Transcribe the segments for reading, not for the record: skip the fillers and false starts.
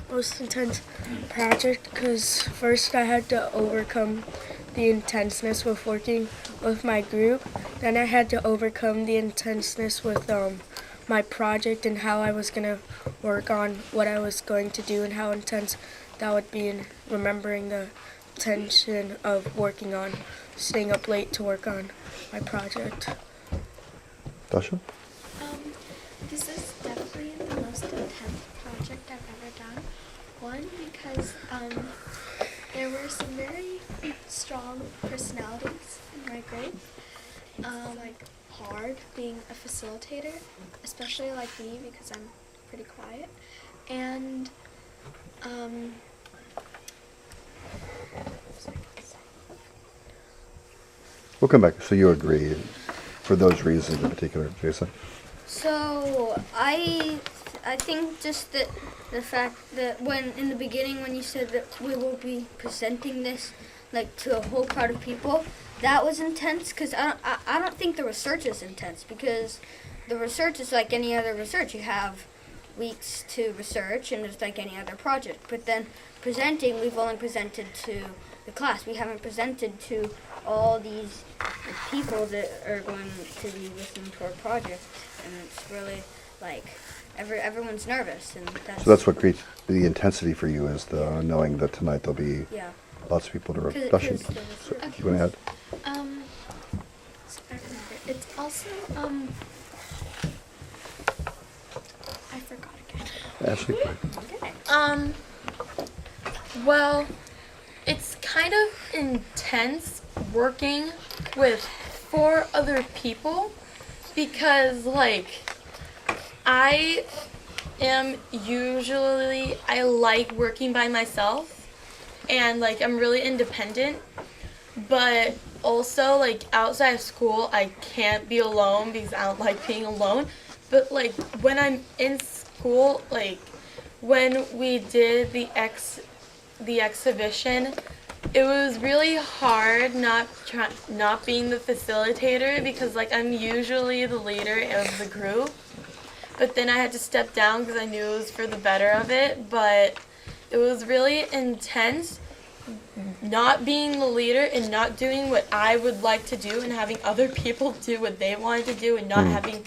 most intense project because first I had to overcome the intenseness with working with my group. Then I had to overcome the intenseness with my project and how I was going to work on what I was going to do and how intense that would be, and remembering the tension of working on staying up late to work on my project. Dasha? This is definitely the most intense project I've ever done. One, because there were some very strong personalities in my group. Like hard being a facilitator, especially like me because I'm pretty quiet. And We'll come back. So you agree for those reasons in particular, Jason? So I think just that the fact that when in the beginning when you said that we will be presenting this like to a whole crowd of people, that was intense because I don't think the research is intense because the research is like any other research. You have weeks to research and it's like any other project. But then presenting, we've only presented to the class. We haven't presented to all these people that are going to be listening to our project, and it's really like everyone's nervous, and So that's what creates the intensity for you, is the knowing that tonight there'll be lots of people to Dasha, so you want to add? So I remember. It's also I forgot again. Ashley? Okay. Well, it's kind of intense working with 4 other people because, like, I like working by myself and, like, I'm really independent, but also, like, outside of school, I can't be alone because I don't like being alone, but, like, when I'm in school, like, when we did the exhibition, it was really hard not being the facilitator because, like, I'm usually the leader of the group, but then I had to step down because I knew it was for the better of it. But it was really intense not being the leader and not doing what I would like to do and having other people do what they wanted to do and not having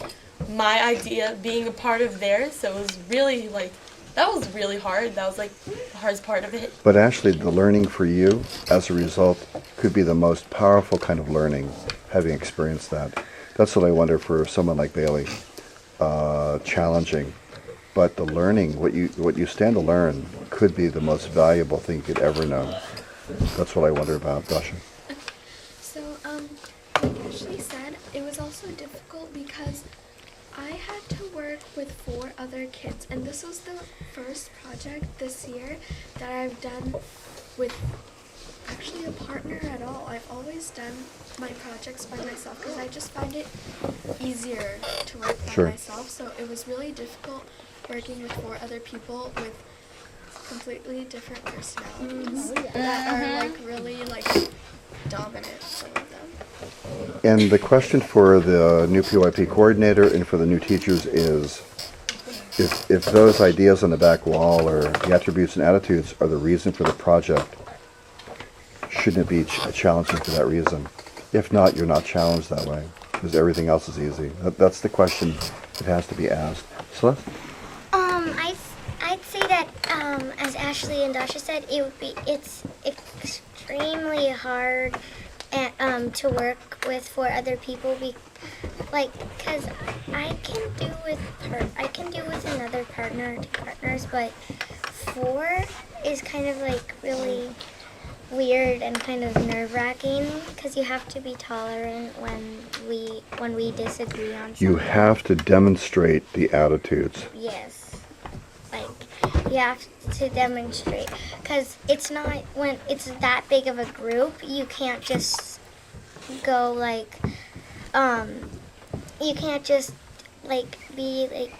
my idea being a part of theirs. So it was really, like, that was really hard. That was, like, the hardest part of it. But actually, the learning for you, as a result, could be the most powerful kind of learning, having experienced that. That's what I wonder for someone like Bailey. Challenging, but the learning, what you stand to learn, could be the most valuable thing you could ever know. That's what I wonder about, Dasha. So, like Ashley said, it was also difficult because I had to work with 4 other kids, and this was the first project this year that I've done with actually a partner at all. I've always done my projects by myself because I just find it easier to work by myself. So it was really difficult working with 4 other people with completely different personalities that are like really like dominant, some of them. And the question for the new PYP coordinator and for the new teachers is, if those ideas on the back wall or the attributes and attitudes are the reason for the project, shouldn't it be challenging for that reason? If not, you're not challenged that way, because everything else is easy. That's the question that has to be asked. Celeste? I'd say that, as Ashley and Dasha said, it's extremely hard to work with 4 other people, because I can do with another partner, 2 partners, but 4 is kind of like really weird and kind of nerve-wracking because you have to be tolerant when we disagree on something. You have to demonstrate the attitudes. Yes, like you have to demonstrate because it's not, when it's that big of a group, you can't just go like you can't just like be like,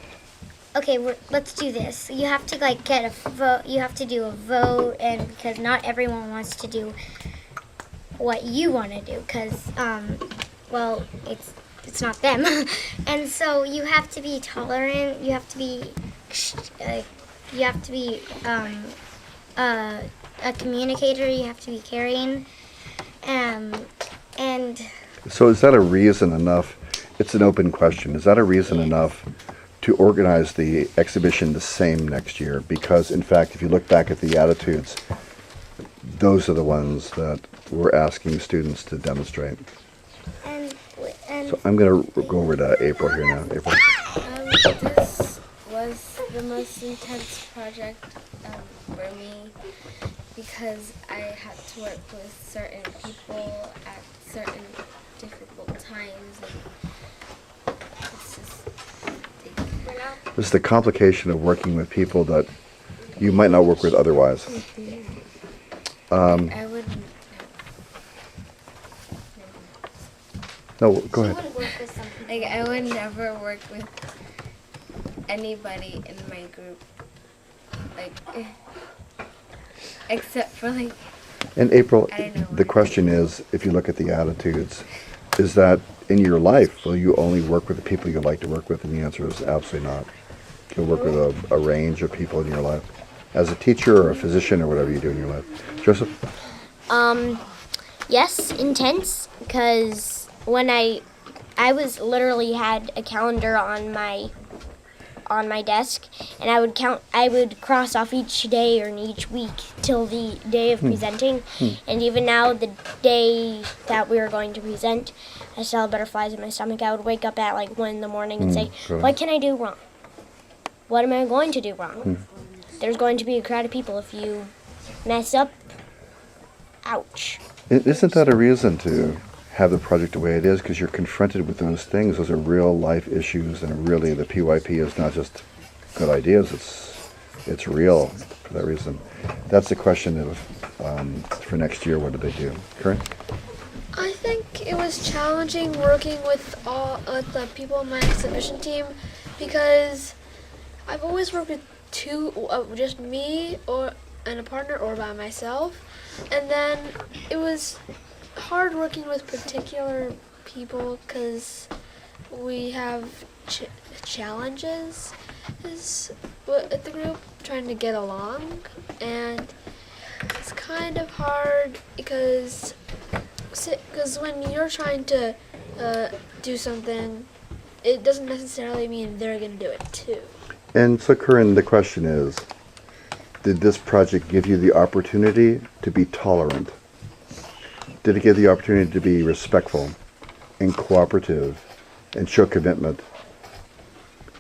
okay, let's do this. You have to like get a vote. You have to do a vote, and because not everyone wants to do what you want to do, because well, it's not them, and so you have to be tolerant. You have to be you have to be a communicator. You have to be caring, and So is that a reason enough? It's an open question. Is that a reason enough to organize the exhibition the same next year? Because in fact, if you look back at the attitudes, those are the ones that we're asking students to demonstrate. and So I'm going to go over to April here now. April. This was the most intense project for me because I had to work with certain people at certain difficult times. And it's just It's the complication of working with people that you might not work with otherwise. I would. No, go ahead. Like, I would never work with anybody in my group, like, except for, like, And April, I don't know. the question is, if you look at the attitudes, is that in your life, will you only work with the people you like to work with? And the answer is absolutely not. You'll work with a range of people in your life. As a teacher or a physician or whatever you do in your life. Joseph? Yes, intense, because when I was literally had a calendar on my desk, and I would cross off each day or each week till the day of presenting. And even now, the day that we were going to present, I still had butterflies in my stomach. I would wake up at like 1 in the morning and say, really? what can I do wrong? What am I going to do wrong? There's going to be a crowd of people. If you mess up, ouch. Isn't that a reason to have the project the way it is? Because you're confronted with those things. Those are real life issues, and really the PYP is not just good ideas. It's real for that reason. That's the question of for next year. What do they do? Karen? I think it was challenging working with all the people on my exhibition team because I've always worked with just me and a partner or by myself, and then it was hard working with particular people because we have challenges with the group trying to get along, and it's kind of hard because when you're trying to do something, it doesn't necessarily mean they're going to do it too. And so, Corinne, the question is, did this project give you the opportunity to be tolerant? Did it give the opportunity to be respectful and cooperative and show commitment?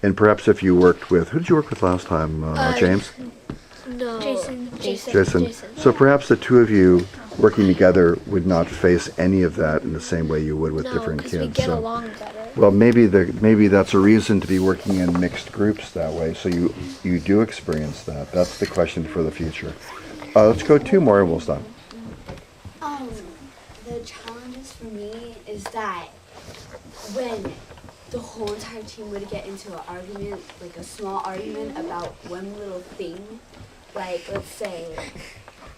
And perhaps if you worked with, who did you work with last time, James? No. Jason. So perhaps the two of you working together would not face any of that in the same way you would with different kids. No, because we get So- along better. Well, maybe that's a reason to be working in mixed groups that way, so you do experience that. That's the question for the future. Let's go 2 more and we'll stop. The challenges for me is that when the whole entire team would get into an argument, like a small argument about one little thing, like let's say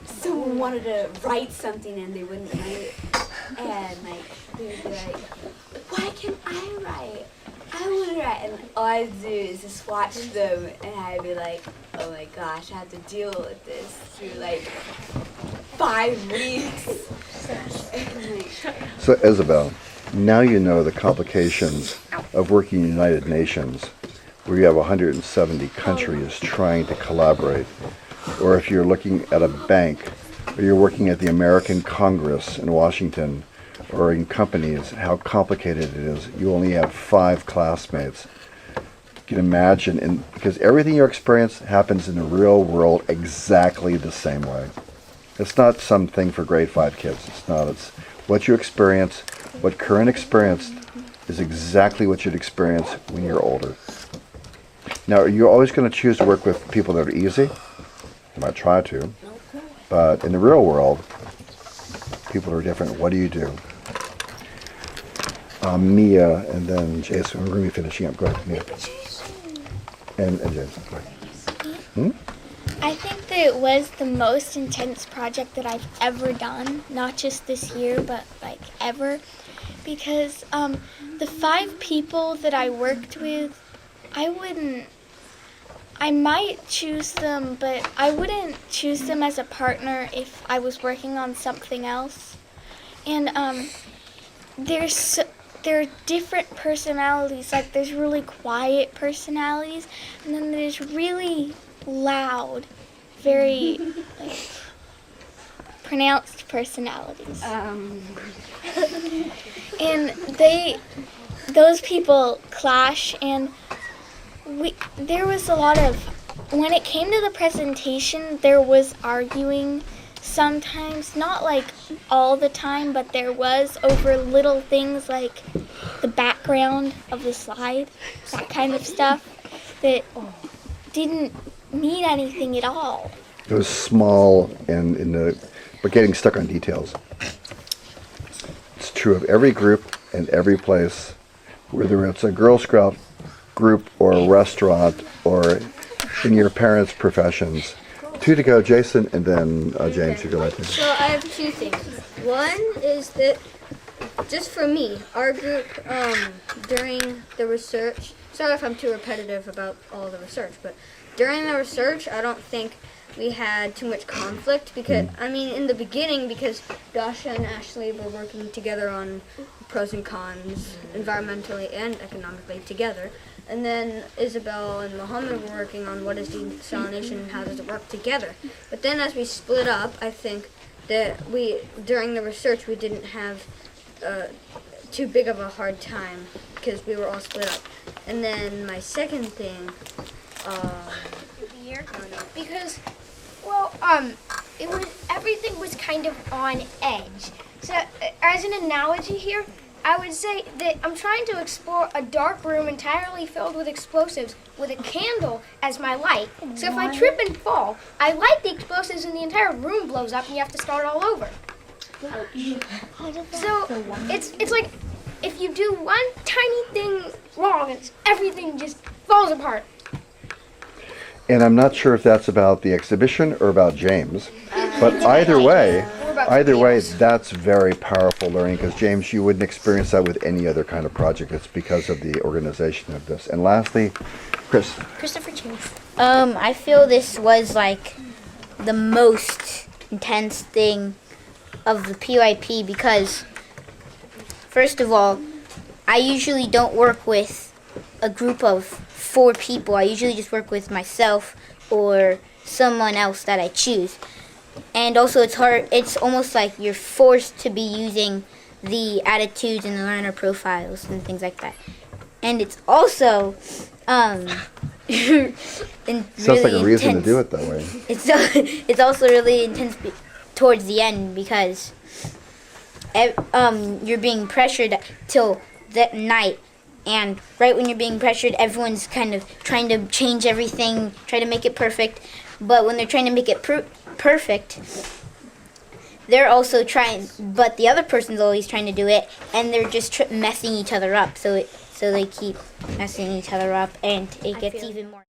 someone wanted to write something and they wouldn't write, and like they would be like, why can't I write? I want to write. And all I do is just watch them, and I'd be like, oh my gosh, I have to deal with this through like 5 weeks. So Isabel, now you know the complications of working in the United Nations, where you have 170 countries trying to collaborate. Or if you're looking at a bank, or you're working at the American Congress in Washington, or in companies, how complicated it is. You only have 5 classmates. You can imagine, because everything you experience happens in the real world exactly the same way. It's not something for grade 5 kids. It's not. It's what you experience, what Corinne experienced is exactly what you'd experience when you're older. Now, are you always going to choose to work with people that are easy? You might try to. But in the real world, people are different. What do you do? Mia, and then Jason. We're going to be finishing up. Go ahead, Mia. And James. Go ahead. I think that it was the most intense project that I've ever done, not just this year, but like ever, because the 5 people that I worked with, I wouldn't I might choose them, but I wouldn't choose them as a partner if I was working on something else. And there are different personalities. Like there's really quiet personalities, and then there's really loud, very like pronounced personalities. And those people clash, and there was a lot of, when it came to the presentation, there was arguing sometimes, not like all the time, but there was over little things like the background of the slide, that kind of stuff that didn't mean anything at all. It was small but getting stuck on details. It's true of every group and every place, whether it's a Girl Scout group or a restaurant or in your parents' professions. 2 to go, Jason, and then James, you go right there. So I have 2 things. One is that, just for me, our group, during the research, sorry if I'm too repetitive about all the research, but during the research, I don't think we had too much conflict because, in the beginning, because Dasha and Ashley were working together on pros and cons, environmentally and economically together. And then Isabel and Mohammed were working on what is desalination and how does it work together. But then as we split up, I think that during the research, we didn't have too big of a hard time because we were all split up. And then my second thing, because everything was kind of on edge. So as an analogy here, I would say that I'm trying to explore a dark room entirely filled with explosives with a candle as my light. So if I trip and fall, I light the explosives and the entire room blows up and you have to start all over. So it's like if you do one tiny thing wrong, everything just falls apart. And I'm not sure if that's about the exhibition or about James, but either way, that's very powerful learning because, James, you wouldn't experience that with any other kind of project. It's because of the organization of this. And lastly, Christopher Chase. I feel this was like the most intense thing of the PYP because, first of all, I usually don't work with a group of 4 people. I usually just work with myself or someone else that I choose. And also it's hard, it's almost like you're forced to be using the attitudes and the learner profiles and things like that. And it's also sounds like a reason to do it that way. It's also really intense towards the end because you're being pressured till that night, and right when you're being pressured, everyone's kind of trying to change everything, try to make it perfect. But when they're trying to make it perfect, they're also trying, but the other person's always trying to do it, and they're just messing each other up. So they keep messing each other up, and it gets even more.